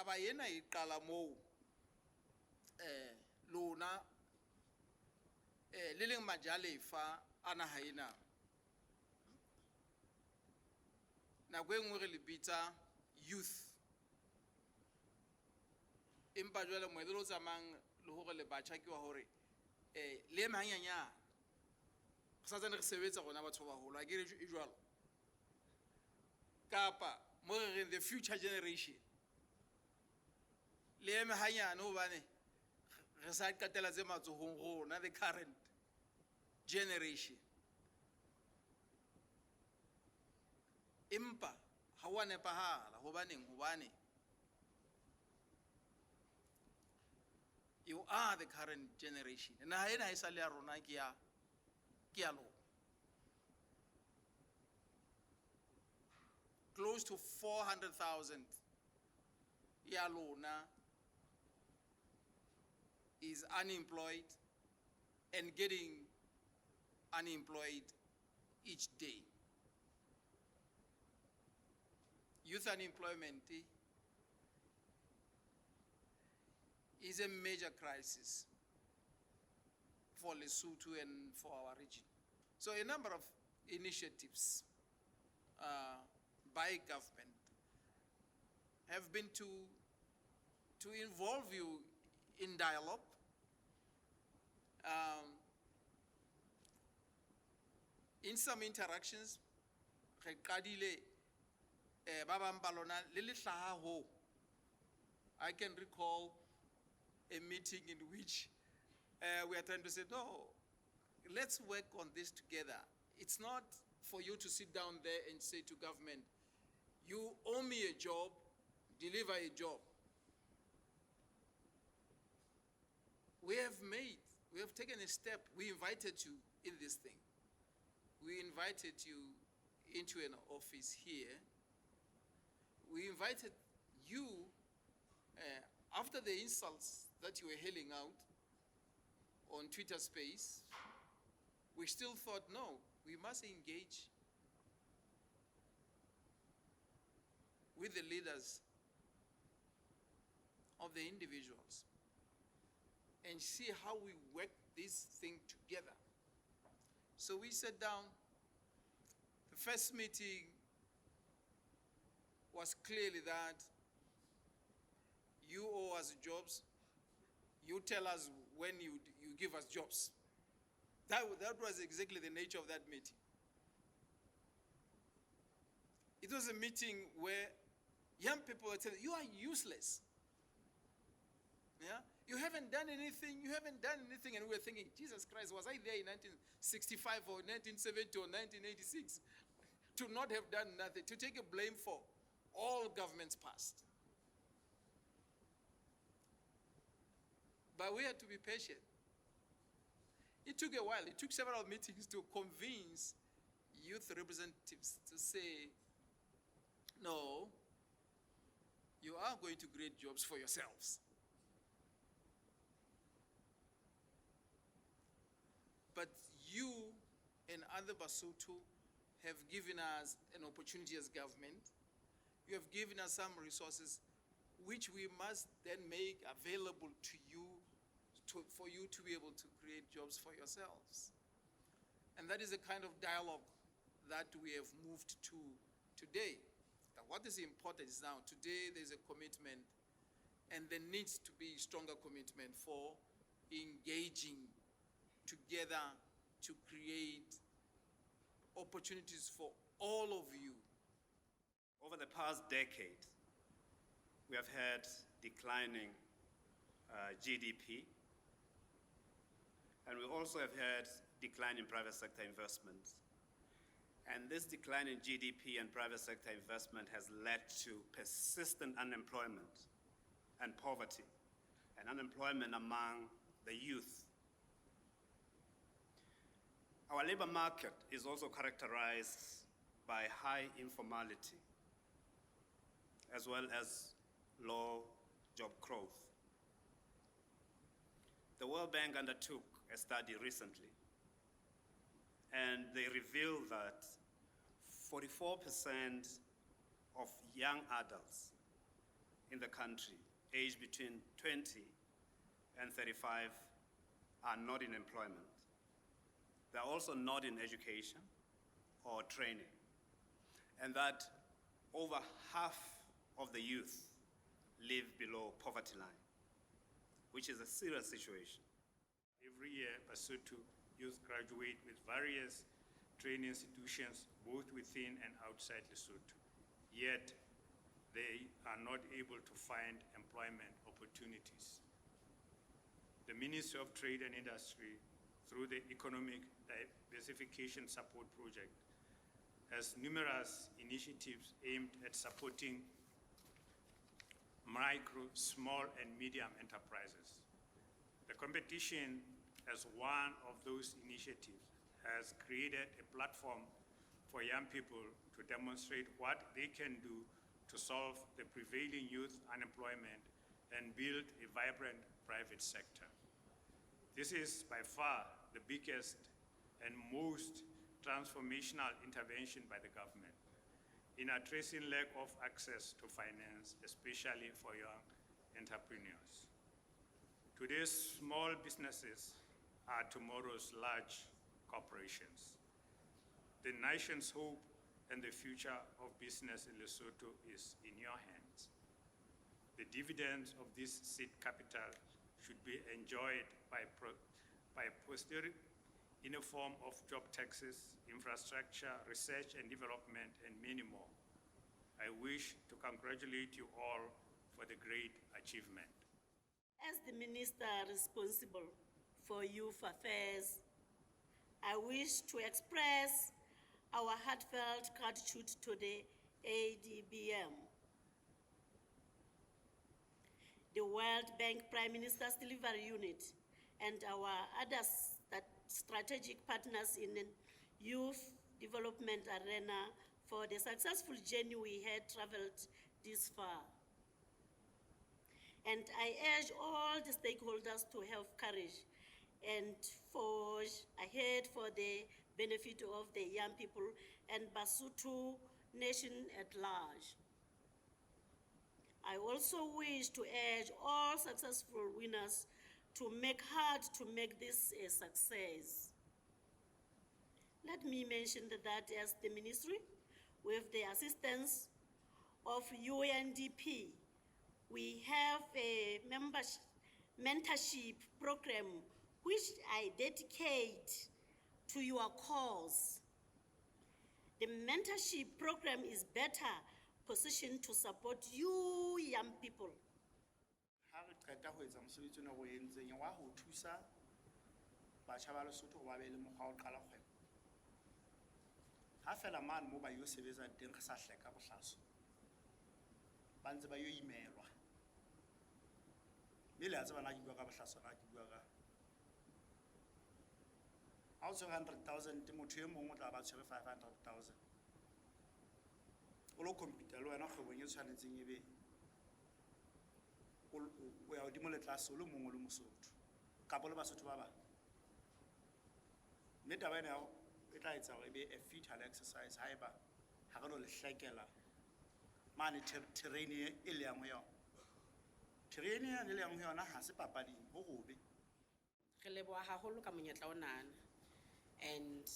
taba ena e qala moo lona le leng majalefa a naha ena nako e nngwe re le bitsa youth, empa jwale moelelo o tsamayang le hore le batjha ke wa hore le eme hanyanyana re santsane re sebetsa rona batho ba baholo a ke re e jwalo, kapa mo re reng the future generation le eme hanyane hobane re sa qetela tse matsohong rona the current generation. Empa ha wa nepahala hobane you are the current generation. Naha ena ha e sa le ya rona ke ya lona. Close to 400,000 ya lona is unemployed and getting unemployed each day. Youth unemployment is a major crisis for Lesotho and for our region. So a number of initiatives by government have been to involve you in dialogue, in some interactions. Re qadile ba bang ba lona le le hlaha ho. I can recall a meeting in which we are trying to say, no, let's work on this together. It's not for you to sit down there and say to government, you owe me a job, deliver a job. We have taken a step. We invited you in this thing. We invited you into an office here. We invited you, after the insults that you were hailing out on Twitter Space, we still thought, no, we must engage with the leaders of the individuals and see how we work this thing together. So we sat down. The first meeting was clearly that you owe us jobs. You tell us when you give us jobs. That was exactly the nature of that meeting. It was a meeting where young people were telling you are useless. Yeah? You haven't done anything, and we were thinking, Jesus Christ, was I there in 1965 or 1970 or 1986 to not have done nothing, to take a blame for all governments past? But we had to be patient. It took a while. It took several meetings to convince youth representatives to say, no, you are going to create jobs for yourselves. But you and other Basotho have given us an opportunity as government. You have given us some resources which we must then make available to you for you to be able to create jobs for yourselves. And that is the kind of dialogue that we have moved to today. Now, what is important is now, today there's a commitment, and there needs to be stronger commitment for engaging together to create opportunities for all of you. Over the past decade, we have had declining GDP, and we also have had decline in private sector investment. And this decline in GDP and private sector investment has led to persistent unemployment and poverty, and unemployment among the youth. Our labor market is also characterized by high informality, as well as low job growth. The World Bank undertook a study recently, and they revealed that 44% of young adults in the country aged between 20 and 35 are not in employment. They're also not in education or training. And that over half of the youth live below poverty line, which is a serious situation. Every year, Basotho youth graduate with various training institutions, both within and outside Lesotho. Yet, they are not able to find employment opportunities. The Ministry of Trade and Industry, through the Economic Diversification Support Project, has numerous initiatives aimed at supporting micro, small, and medium enterprises. The competition as one of those initiatives has created a platform for young people to demonstrate what they can do to solve the prevailing youth unemployment and build a vibrant private sector. This is by far the biggest and most transformational intervention by the government in addressing lack of access to finance, especially for young entrepreneurs. Today's small businesses are tomorrow's large corporations. The nation's hope and the future of business in Lesotho is in your hands. The dividends of this seed capital should be enjoyed by posterity in a form of job taxes, infrastructure, research and development, and many more. I wish to congratulate you all for the great achievement. As the minister responsible for youth affairs, I wish to express our heartfelt gratitude to the ADBM, the World Bank Prime Minister's Delivery Unit, and our other strategic partners in the youth development arena for the successful journey we had traveled this far. And I urge all the stakeholders to have courage and forge ahead for the benefit of the young people and Basotho nation at large. I also wish to urge all successful winners to make hard to make this a success. Let me mention that as the ministry, with the assistance of UNDP, we have a mentorship program which I dedicate to your cause. The mentorship program is better positioned to support you young people. Ha re qeta ho etsa mosebetsi ona o entseng wa ho thusa batjha ba Lesotho ba be le mokgwa o qala kgwebo. Ha fela mane mo ba yo sebetsa teng re sa hleka bohlaso. Ba ntse ba yo imelwa. Mme le a tseba na ke bua ka bohlaso na ke bua ka. Ha o tshwere 100,000 motho e mong o tla ba tshwere 500,000. O lo compete le wena kgwebong e tshwanetseng e be o ya hodimo le tlase o le mongwe le Mosotho kapa le Basotho ba bang. Mme taba ena e tla etsa hore e be a futile exercise haeba ha re no le hlekela mane terrain e le yang ho yona. Terrain e le yang ho yona ha se papading ho gobe. Re leboha haholo ka monyetla ona, and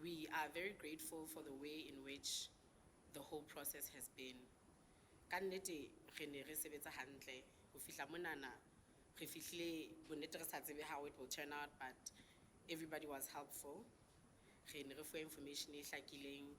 we are very grateful for the way in which the whole process has been. Ka nnete re ne re sebetsa hantle ho fihla monana re fihlile bonnete re sa tsebe how it will turn out, but everybody was helpful. Re ne re fuwa information e hlakileng,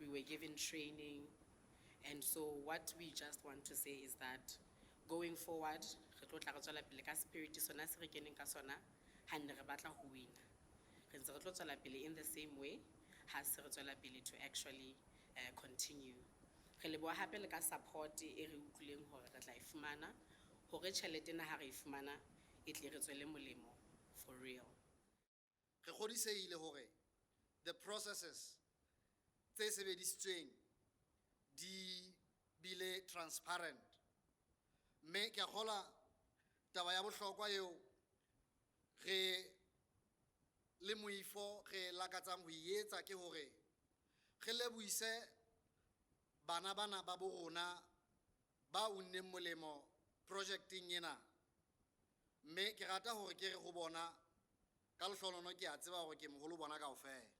we were given training, and so what we just want to say is that going forward re tlo tla re tswela pele ka spirit sona se re keneng ka sona ha ne re batla ho wina. Re ntse re tlo tswela pele in the same way ha se re tswela pele to actually continue. Re leboha hape le ka support e re utlwileng hore re tla e fumana hore tjhelete ena ha re e fumana e tle re tswele molemo for real. Re kgodisehile hore the processes tse sebedisitsweng di bile transparent. Mme ke a kgola taba ya bohlokwa eo re le moifo re lakatsang ho etsa ke hore re lebohise bana ba bo rona ba unneng molemo projecting ena. Mme ke rata hore ke re go bona ka lehlohonolo ke a tseba hore ke moholo bona kaofela.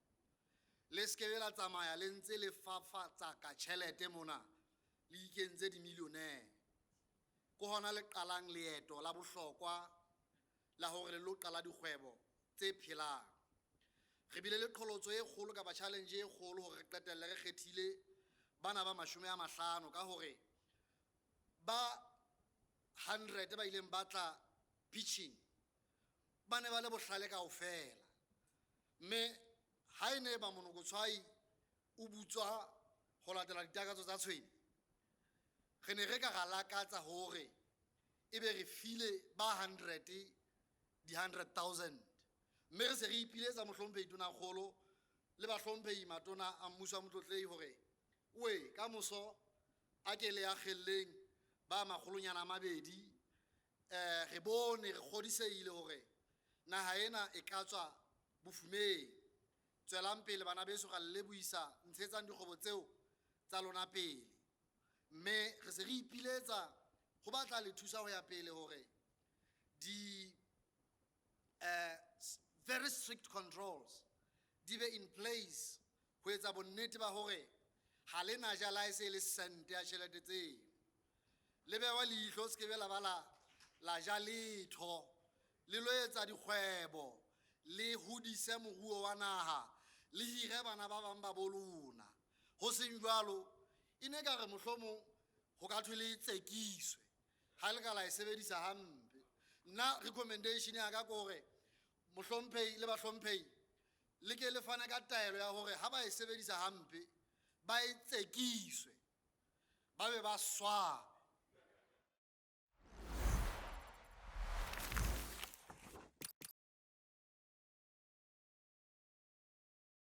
Le se ke be la tsamaya le ntse le fafatsa ka tjhelete mona le ikentse dimilionere. Ko hona le qalang leeto la bohlokwa la hore le lo qala dikgwebo tse phelang. Re bile le qholotso e kgolo kapa challenge e kgolo hore re qetelle re kgethile bana ba 50 ka hore ba 100 ba ileng ba tla pitching ba ne ba le bohlale kaofela. Mme ha e ne ba monokotshwai o butswa go latela ditakatso tsa tshwene, re ne re ka ga lakatsa hore ebe re file ba 100 di 100,000. Mme re se re ipiletsa mohlomphehi tonakgolo le bahlomphehi matona a mmuso wa motlotlehi hore we ka moso a ke le akgelleng ba 200 re bone re kgodiseile hore naha ena e ka tswa bofumeng. Tswelang pele bana beso ga le buisa ntshetsang dikgwebo tseo tsa lona pele. Mme re se re ipiletsa go batla le thusa ho ya pele hore di very strict controls di be in place ho etsa bonnete ba hore ha le na ja la ese le sente ya tjhelete tseo. Le bewa leihlo se ke be la ba la ja letho le lo etsa dikgwebo le hodise moruo wa naha le hire bana ba bang ba bolona. Ho seng jwalo e ne ka re mohlomong ho ka thwe le tsekiswe ha le ka la e sebedisa hampe. Nna recommendation ya ka ko hore mohlomphehi le bahlomphehi le ke le fane ka taelo ya hore ha ba e sebedisa hampe ba e tsekiswe ba be ba swa